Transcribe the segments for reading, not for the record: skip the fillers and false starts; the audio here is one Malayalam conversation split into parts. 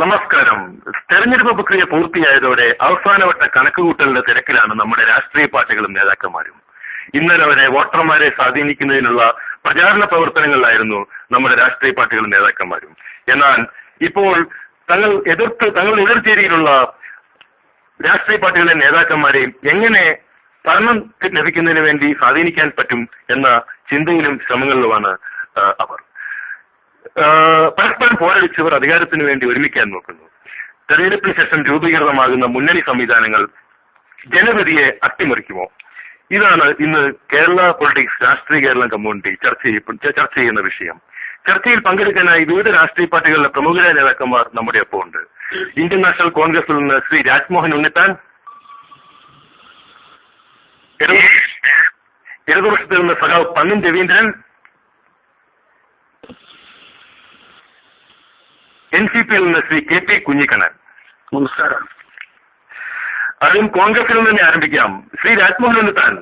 നമസ്കാരം. തെരഞ്ഞെടുപ്പ് പ്രക്രിയ പൂർത്തിയായതോടെ അവസാനവട്ട കണക്കുകൂട്ടലിന്റെ തിരക്കിലാണ് നമ്മുടെ രാഷ്ട്രീയ പാർട്ടികളും നേതാക്കന്മാരും. ഇന്നലെ വരെ വോട്ടർമാരെ സ്വാധീനിക്കുന്നതിനുള്ള പ്രചാരണ പ്രവർത്തനങ്ങളിലായിരുന്നു നമ്മുടെ രാഷ്ട്രീയ പാർട്ടികളും നേതാക്കന്മാരും. എന്നാൽ ഇപ്പോൾ തങ്ങൾ എതിർചേരിയിലുള്ള രാഷ്ട്രീയ പാർട്ടികളുടെ നേതാക്കന്മാരെയും എങ്ങനെ ഭരണം ലഭിക്കുന്നതിന് വേണ്ടി സ്വാധീനിക്കാൻ പറ്റും എന്ന ചിന്തയിലും ശ്രമങ്ങളിലുമാണ് അവർ. പരസ്പരം പോരടിച്ചവർ അധികാരത്തിന് വേണ്ടി ഒരുമിക്കാൻ നോക്കുന്നു. തെരഞ്ഞെടുപ്പിന് ശേഷം രൂപീകൃതമാകുന്ന മുന്നണി സംവിധാനങ്ങൾ ജനവിധിയെ അട്ടിമറിക്കുമോ? ഇതാണ് ഇന്ന് കേരള പൊളിറ്റിക്സ് രാഷ്ട്രീയ കേരളം കമ്മ്യൂണിറ്റി ചർച്ച ചെയ്യുന്ന വിഷയം. ചർച്ചയിൽ പങ്കെടുക്കാനായി വിവിധ രാഷ്ട്രീയ പാർട്ടികളുടെ പ്രമുഖരായ നേതാക്കന്മാർ നമ്മുടെ ഒപ്പം ഉണ്ട്. ഇന്ത്യൻ നാഷണൽ കോൺഗ്രസിൽ നിന്ന് ശ്രീ രാജ്മോഹൻ ഉണ്ണിത്താൻ, ഇടതുപക്ഷത്തിൽ നിന്ന് സഖാവ് പന്നം രവീന്ദ്രൻ, NCPയിൽ നിന്ന് ശ്രീ KP കുഞ്ഞിക്കണ്ണൻ. നമസ്കാരം. അതും കോൺഗ്രസിൽ നിന്ന് തന്നെ ആരംഭിക്കാം. ശ്രീ രാജ്മോഹൻ ഉണ്ണിത്താൻ,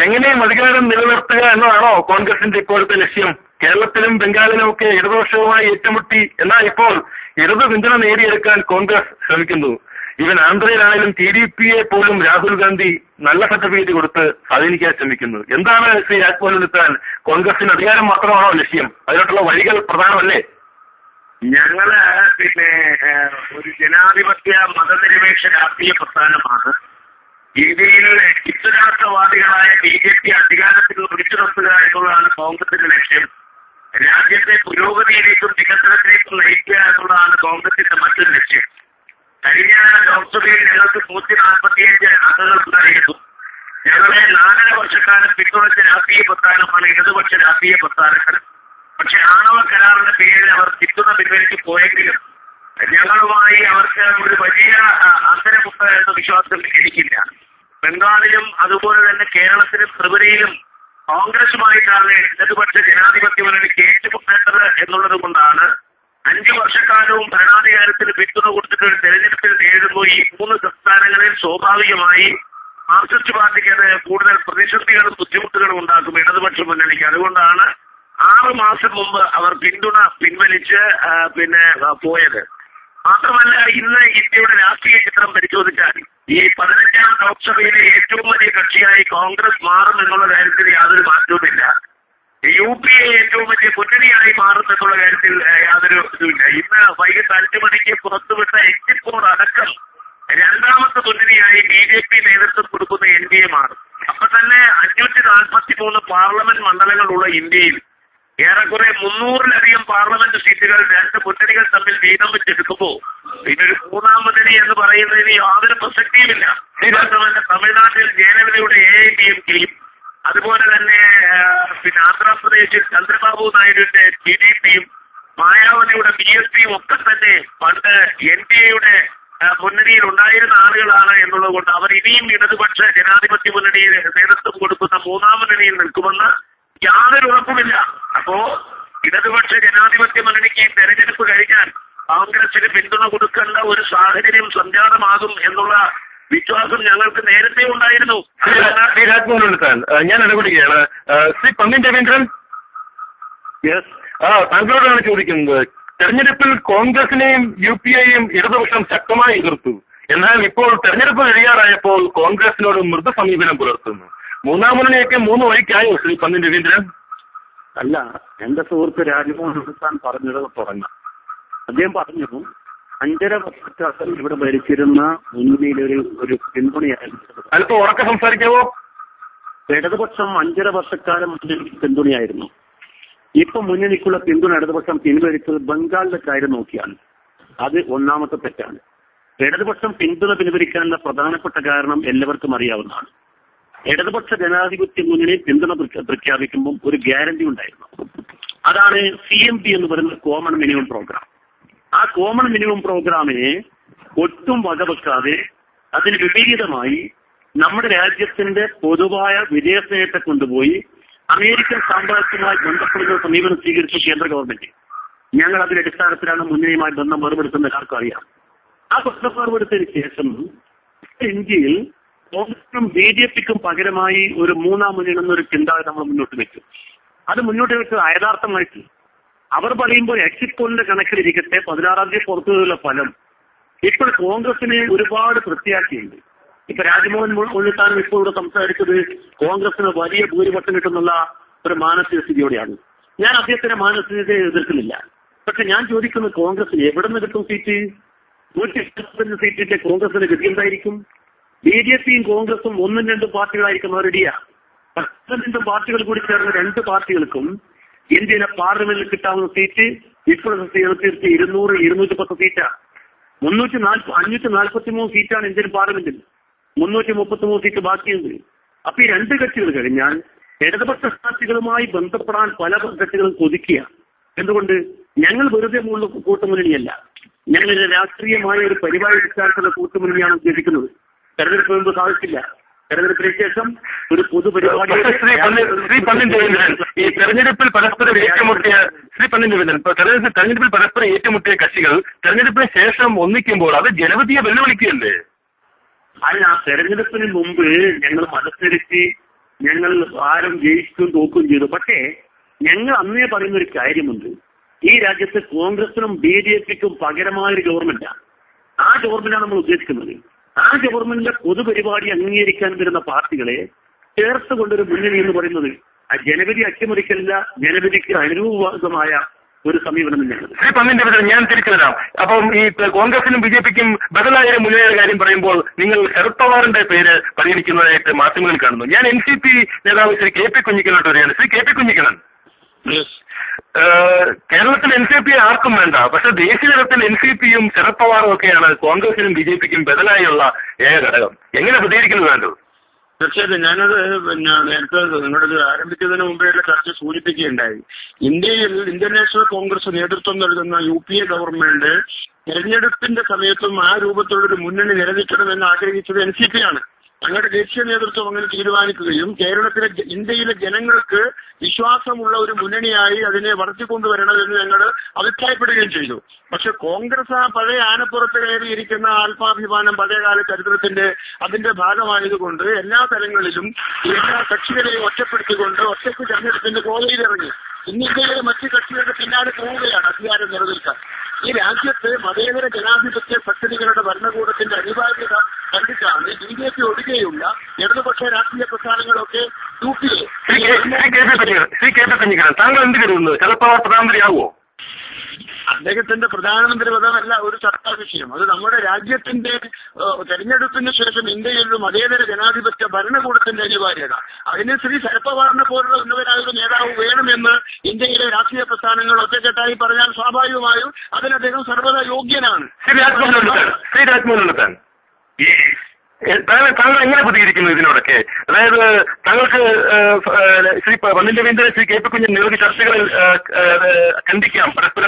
എങ്ങനെയും അധികാരം നിലനിർത്തുക എന്നതാണോ കോൺഗ്രസിന്റെ ഇപ്പോഴത്തെ ലക്ഷ്യം? കേരളത്തിലും ബംഗാളിലും ഒക്കെ ഇടതുപക്ഷവുമായി ഏറ്റുമുട്ടി, എന്നാൽ ഇപ്പോൾ ഇടതു പിന്തുണ നേടിയെടുക്കാൻ കോൺഗ്രസ് ശ്രമിക്കുന്നു. ഇവൻ ആന്ധ്രയിലാണെങ്കിലും TDPയെ പോലും രാഹുൽ ഗാന്ധി നല്ല സർട്ടിഫിക്കറ്റ് കൊടുത്ത് സ്വാധീനിക്കാൻ ശ്രമിക്കുന്നു. എന്താണ് ശ്രീ രാജ്മോഹൻ ഉണ്ണിത്താൻ, കോൺഗ്രസിന് അധികാരം മാത്രമാണോ ലക്ഷ്യം? അതിലോട്ടുള്ള വഴികൾ പ്രധാനമല്ലേ? ഞങ്ങള് ഒരു ജനാധിപത്യ മതനിരപേക്ഷ രാഷ്ട്രീയ പ്രസ്ഥാനമാണ്. ഇന്ത്യയിൽ ഹിന്ദുരാഷ്ട്രവാദികളായ BJP അധികാരത്തിൽ പിടിച്ചു നിർത്തുക എന്നുള്ളതാണ് കോൺഗ്രസിന്റെ ലക്ഷ്യം. രാജ്യത്തെ പുരോഗതിയിലേക്കും വികസനത്തിലേക്കും നയിക്കുക എന്നുള്ളതാണ് കോൺഗ്രസിന്റെ മറ്റൊരു ലക്ഷ്യം. കഴിഞ്ഞ ലോക്സഭയിൽ ഞങ്ങൾക്ക് 145 അംഗങ്ങൾ ഉണ്ടായിരുന്നു. ഞങ്ങളെ 4.5 വർഷക്കാലം പിന്തുണച്ച രാഷ്ട്രീയ പ്രസ്ഥാനമാണ് ഇടതുപക്ഷ രാഷ്ട്രീയ പ്രസ്ഥാനങ്ങൾ. പക്ഷെ ആണവ കരാറിന്റെ പേരിൽ അവർ പിന്തുണ പിൻവലിച്ച് പോയെങ്കിലും ഞങ്ങളുമായി അവർക്ക് ഒരു വലിയ അന്തരമുട്ട എന്ന വിശ്വാസം എനിക്കില്ല. ബംഗാളിലും അതുപോലെ തന്നെ കേരളത്തിലും ത്രിപുരയിലും കോൺഗ്രസുമായിട്ടാണ് ഇടതുപക്ഷ ജനാധിപത്യ മുന്നണിക്ക് ഏറ്റുമുട്ടേണ്ടത് എന്നുള്ളത് കൊണ്ടാണ് 5 വർഷക്കാലവും ഭരണാധികാരത്തിന് പിന്തുണ കൊടുത്തിട്ട് തെരഞ്ഞെടുപ്പിൽ നേരിടുന്നു. ഈ 3 സംസ്ഥാനങ്ങളിൽ സ്വാഭാവികമായി മാർക്സിസ്റ്റ് പാർട്ടിക്ക് അത് കൂടുതൽ പ്രതിസന്ധികളും ബുദ്ധിമുട്ടുകളും ഉണ്ടാക്കും ഇടതുപക്ഷ മുന്നണിക്ക്. അതുകൊണ്ടാണ് 6 മാസം മുമ്പ് അവർ പിന്തുണ പിൻവലിച്ച് പോയത്. മാത്രമല്ല, ഇന്ന് ഇന്ത്യയുടെ രാഷ്ട്രീയ ചിത്രം പരിശോധിച്ചാൽ ഈ 15ാം ലോക്സഭയിലെ ഏറ്റവും വലിയ കക്ഷിയായി കോൺഗ്രസ് മാറും എന്നുള്ള കാര്യത്തിൽ യാതൊരു മാറ്റവുമില്ല. UPA ഏറ്റവും വലിയ മുന്നണിയായി മാറും എന്നുള്ള കാര്യത്തിൽ യാതൊരു ഇതുമില്ല. ഇന്ന് വൈകിട്ട് 5 മണിക്ക് പുറത്തുവിട്ട എക്സിറ്റ് പോൾ അടക്കം 2ാമത്തെ മുന്നണിയായി BJP നേതൃത്വം കൊടുക്കുന്ന NDA മാറും. അപ്പൊ തന്നെ 543 പാർലമെന്റ് മണ്ഡലങ്ങളുള്ള ഇന്ത്യയിൽ ഏറെക്കുറെ 300-ലധികം പാർലമെന്റ് സീറ്റുകൾ 2 മുന്നണികൾ തമ്മിൽ വീതം വെച്ചെടുക്കുമ്പോൾ ഇതൊരു 3ാം മുന്നണി എന്ന് പറയുന്നതിന് യാതൊരു പ്രസക്തിയുമില്ല. തമിഴ്നാട്ടിൽ ജയലളിതയുടെ AIDMKയും അതുപോലെ തന്നെ ആന്ധ്രാപ്രദേശിൽ ചന്ദ്രബാബു നായിഡുവിന്റെ TDPയും മായാവതിയുടെ BSPയും ഒക്കെ തന്നെ പണ്ട് NDAയുടെ മുന്നണിയിൽ ഉണ്ടായിരുന്ന ആളുകളാണ് എന്നുള്ളത് കൊണ്ട് അവർ ഇനിയും ഇടതുപക്ഷ ജനാധിപത്യ മുന്നണിയിൽ നേതൃത്വം കൊടുക്കുന്ന 3ാം മുന്നണിയിൽ നിൽക്കുമെന്ന് യാതൊരു ഉറപ്പുമില്ല. അപ്പോ ഇടതുപക്ഷ ജനാധിപത്യ മുന്നണിക്ക് തെരഞ്ഞെടുപ്പ് കഴിഞ്ഞാൽ കോൺഗ്രസിന് പിന്തുണ കൊടുക്കേണ്ട ഒരു സാഹചര്യം സംജാതമാകും എന്നുള്ള വിശ്വാസം ഞങ്ങൾക്ക് നേരത്തെ ഉണ്ടായിരുന്നു. ശ്രീ രാജ്മോഹൻ ഉണ്ണിത്താൻ, ഞാൻ ഇടപെടുകയാണ്. ശ്രീ പന്നം രവീന്ദ്രൻ, താങ്കളോടാണ് ചോദിക്കുന്നത്. തെരഞ്ഞെടുപ്പിൽ കോൺഗ്രസിനെയും UPAയും ഇടതുപക്ഷം ശക്തമായി എതിർത്തു. എന്നാൽ ഇപ്പോൾ തെരഞ്ഞെടുപ്പ് കഴിയാറായപ്പോൾ കോൺഗ്രസിനോട് മൃദു സമീപനം പുലർത്തുന്നു. 3ാം മുന്നണിയൊക്കെ 3 വഴിക്കായോ ശ്രീ പന്നം രവീന്ദ്രൻ? അല്ല, എന്റെ സുഹൃത്ത് രാജ്മോഹൻ ഉണ്ണിത്താൻ പറഞ്ഞത് തുടങ്ങാം. അദ്ദേഹം പറഞ്ഞു 5.5 വർഷക്കാലം ഇവിടെ ഭരിച്ചിരുന്ന മുന്നണിയിലെ ഒരു പിന്തുണയായിരുന്നു. അല്പം ഉറക്കെ സംസാരിക്കാവോ? ഇടതുപക്ഷം 5.5 വർഷക്കാലം മുന്നണിക്ക് പിന്തുണയായിരുന്നു. ഇപ്പൊ മുന്നണിക്കുള്ള പിന്തുണ ഇടതുപക്ഷം പിൻവലിച്ചത് ബംഗാളിലെ കാര്യം നോക്കിയാണ്. അത് 1ാമത്തെ തെറ്റാണ്. ഇടതുപക്ഷം പിന്തുണ പിൻവലിക്കാനുള്ള പ്രധാനപ്പെട്ട കാരണം എല്ലാവർക്കും അറിയാവുന്നതാണ്. ഇടതുപക്ഷ ജനാധിപത്യ മുന്നണി പിന്തുണ പ്രഖ്യാപിക്കുമ്പോൾ ഒരു ഗ്യാരണ്ടി ഉണ്ടായിരുന്നു. അതാണ് CMP എന്ന് പറയുന്ന കോമൺ മിനിമം പ്രോഗ്രാം. ആ കോമൺ മിനിമം പ്രോഗ്രാമിനെ ഒട്ടും വകവെക്കാതെ അതിന് വിപരീതമായി നമ്മുടെ രാജ്യത്തിന്റെ പൊതുവായ വിജയസ്നേഹത്തെ കൊണ്ടുപോയി അമേരിക്കൻ സാമ്രാജ്യവുമായി ബന്ധപ്പെടുന്ന സമീപനം സ്വീകരിച്ച കേന്ദ്ര ഗവൺമെന്റ്. ഞങ്ങൾ അതിന്റെ അടിസ്ഥാനത്തിലാണ് മുന്നണിയുമായി ബന്ധം വേർപെടുത്തുന്ന എല്ലാവർക്കും അറിയാം. ആ ബന്ധം വേർപെടുത്തതിന് ശേഷം ഇന്ത്യയിൽ കോൺഗ്രസിനും BJPക്കും പകരമായി ഒരു 3ാം മുന്നണി എന്നൊരു ചിന്താഗതി നമ്മൾ മുന്നോട്ട് വെച്ചു. അത് മുന്നോട്ട് വെച്ചത് യഥാർത്ഥമായിട്ട് അവർ പറയുമ്പോൾ എക്സിറ്റ് പോളിന്റെ കണക്കിലിരിക്കട്ടെ 16-ാം തീയതി പുറത്തുള്ള ഫലം ഇപ്പോൾ കോൺഗ്രസിന് ഒരുപാട് പ്രത്യാശയുണ്ട്. ഇപ്പൊ രാജ്മോഹൻ ഉണ്ണിത്താനും ഇപ്പോൾ ഇവിടെ സംസാരിച്ചത് കോൺഗ്രസിന് വലിയ ഭൂരിപക്ഷം കിട്ടുന്നുള്ള ഒരു മാനസിക സ്ഥിതിയോടെയാണ്. ഞാൻ അദ്ദേഹത്തിന്റെ മാനസികതയെ എതിർക്കുന്നില്ല. പക്ഷെ ഞാൻ ചോദിക്കുന്നത് കോൺഗ്രസിന് എവിടെ നിന്ന് കിട്ടും സീറ്റ്? 175 സീറ്റിന്റെ കോൺഗ്രസിന്റെ ഗതി എന്തായിരിക്കും? BJPയും കോൺഗ്രസും 1-2 പാർട്ടികളായിരിക്കും റെഡിയാ. 12 പാർട്ടികൾ കൂടി ചേർന്ന 2 പാർട്ടികൾക്കും ഇന്ത്യയിലെ പാർലമെന്റിൽ കിട്ടാവുന്ന സീറ്റ് ഇപ്പോഴത്തെ 200-210 സീറ്റാ. 543 സീറ്റാണ് ഇന്ത്യൻ പാർലമെന്റിൽ. 333 സീറ്റ് ബാക്കിയുണ്ട്. അപ്പൊ ഈ 2 കക്ഷികൾ കഴിഞ്ഞാൽ ഇടതുപക്ഷ പാർട്ടികളുമായി ബന്ധപ്പെടാൻ പല കക്ഷികളും കൊതിക്കുക. എന്തുകൊണ്ട്? ഞങ്ങൾ വെറുതെ കൂട്ടുമുന്നണിയല്ല, ഞങ്ങൾ രാഷ്ട്രീയമായ ഒരു പരിപാടി വിചാരത്തിലുള്ള കൂട്ടുമുന്നണിയാണ് ഉദ്ദേശിക്കുന്നത്. തെരഞ്ഞെടുപ്പ് മുമ്പ് സാധിച്ചില്ല. തെരഞ്ഞെടുപ്പിന് ശേഷം ഒരു പൊതുപരിപാടി. ഈ തെരഞ്ഞെടുപ്പിൽ പരസ്പരം ഏറ്റുമുട്ടിയ കക്ഷികൾ തെരഞ്ഞെടുപ്പിന് ശേഷം ഒന്നിക്കുമ്പോൾ അത് ജനവിധിയെ വെല്ലുവിളിക്കുകയല്ലേ? അല്ല, തെരഞ്ഞെടുപ്പിന് മുമ്പ് ഞങ്ങൾ മത്സരിച്ച് ഞങ്ങൾ ആരും ജയിക്കുകയും തോക്കുകയും ചെയ്തു. പക്ഷേ ഞങ്ങൾ അന്നേ പറയുന്ന ഒരു കാര്യമുണ്ട്, ഈ രാജ്യത്ത് കോൺഗ്രസിനും BJPക്കും പകരമായൊരു ഗവൺമെന്റാണ്. ആ ഗവൺമെന്റാണ് നമ്മൾ ഉദ്ദേശിക്കുന്നത്. ആ ഗവൺമെന്റിന്റെ പൊതുപരിപാടി അംഗീകരിക്കാൻ വരുന്ന പാർട്ടികളെ ചേർത്തുകൊണ്ടൊരു മുന്നണി എന്ന് പറയുന്നത് ആ ജനവിധി അട്ടിമറിക്കല്ല, ജനവിധിക്ക് അനുരൂപമായ ഒരു സമീപനം തന്നെയാണ്. ശ്രീ പന്നിന്റെ ഞാൻ തിരിച്ചു വരാം. അപ്പം ഈ കോൺഗ്രസിനും BJPക്കും ബദലായ മുന്നണിയുടെ കാര്യം പറയുമ്പോൾ നിങ്ങൾ ശരത് പവാറിന്റെ പേര് പരിഗണിക്കുന്നതായിട്ട് മാധ്യമങ്ങളിൽ കാണുന്നു. ഞാൻ NCP നേതാവ് ശ്രീ KP കുഞ്ഞിക്കലോട്ട് വരികയാണ്. ശ്രീ KP കുഞ്ഞിക്കലൻ, കേരളത്തിൽ NCP ആർക്കും വേണ്ട, പക്ഷെ ദേശീയ തലത്തിൽ NCPയും ശരത് പവാറും ഒക്കെയാണ് കോൺഗ്രസിനും BJPക്കും ബദലായുള്ള ഏക ഘടകം. എങ്ങനെ പ്രതികരിക്കുന്നത് വേണ്ടത്? തീർച്ചയായിട്ടും ഞാനത് നേരത്തെ നിങ്ങളുടെ ആരംഭിച്ചതിന് മുമ്പേയുള്ള ചർച്ച സൂചിപ്പിക്കുകയുണ്ടായി. ഇന്ത്യയിൽ ഇന്ത്യൻ നാഷണൽ കോൺഗ്രസ് നേതൃത്വം നൽകുന്ന UPA ഗവൺമെന്റ് തെരഞ്ഞെടുപ്പിന്റെ സമയത്തും ആ രൂപത്തിലുള്ളൊരു മുന്നണി നിലനിൽക്കണമെന്ന് ആഗ്രഹിച്ചത് NCP ആണ്. ഞങ്ങളുടെ ദേശീയ നേതൃത്വം അങ്ങനെ തീരുമാനിക്കുകയും ഇന്ത്യയിലെ ജനങ്ങൾക്ക് വിശ്വാസമുള്ള ഒരു മുന്നണിയായി അതിനെ വളർത്തിക്കൊണ്ടുവരണമെന്ന് ഞങ്ങൾ അഭിപ്രായപ്പെടുകയും ചെയ്തു. പക്ഷെ കോൺഗ്രസ് ആ പഴയ ആനപ്പുറത്ത് കയറിയിരിക്കുന്ന ആത്മാഭിമാനം പഴയകാല ചരിത്രത്തിന്റെ അതിന്റെ ഭാഗമായതുകൊണ്ട് എല്ലാ തലങ്ങളിലും എല്ലാ കക്ഷികളെയും ഒറ്റപ്പെടുത്തിക്കൊണ്ട് ഒറ്റയ്ക്ക് തെരഞ്ഞെടുപ്പിന്റെ കോതയിലിറങ്ങി. ഇന്ത്യയിലെ മറ്റു കക്ഷികളുടെ പിന്നാലെ പോവുകയാണ് അധികാരം നിലനിൽക്കാൻ. ഈ രാജ്യത്ത് മതേതര ജനാധിപത്യ ശക്തികളുടെ ഭരണകൂടത്തിന്റെ അനിവാര്യത കണ്ടിട്ടാണ് BJP ഒഴികെയുള്ള ഇടതുപക്ഷ രാഷ്ട്രീയ പ്രസ്ഥാനങ്ങളൊക്കെ UPA. താങ്കൾ എന്ത് കരുതുന്നു? ശരത് പവാർ പ്രധാനമന്ത്രിയാവോ? അദ്ദേഹത്തിന്റെ പ്രധാനമന്ത്രി പദമല്ല ഒരു ചർച്ചാ വിഷയം. അത് നമ്മുടെ രാജ്യത്തിന്റെ തെരഞ്ഞെടുപ്പിന് ശേഷം ഇന്ത്യയിൽ ഒരു മതേതര ജനാധിപത്യ ഭരണകൂടത്തിന്റെ അനിവാര്യത. അതിന് ശ്രീ ശരത് പവാറിനെ പോലുള്ള ഉന്നതനായ ഒരു നേതാവ് വേണമെന്ന് ഇന്ത്യയിലെ രാഷ്ട്രീയ പ്രസ്ഥാനങ്ങൾ ഒറ്റക്കെട്ടായി പറഞ്ഞാൽ സ്വാഭാവികമായും അതിന് അദ്ദേഹം സർവ്വതാ യോഗ്യനാണ്. ശ്രീ രാജ്മോഹൻ, താങ്കൾ എങ്ങനെ പ്രതികരിക്കുന്നു ഇതിനോടൊക്കെ? അതായത് താങ്കൾക്ക് ശ്രീ പന്നിന്റെ വീണ്ടും ശ്രീ KP കുഞ്ഞൻ നിരവധി ചർച്ചകളിൽ ഖണ്ഡിക്കാം, പരസ്പരം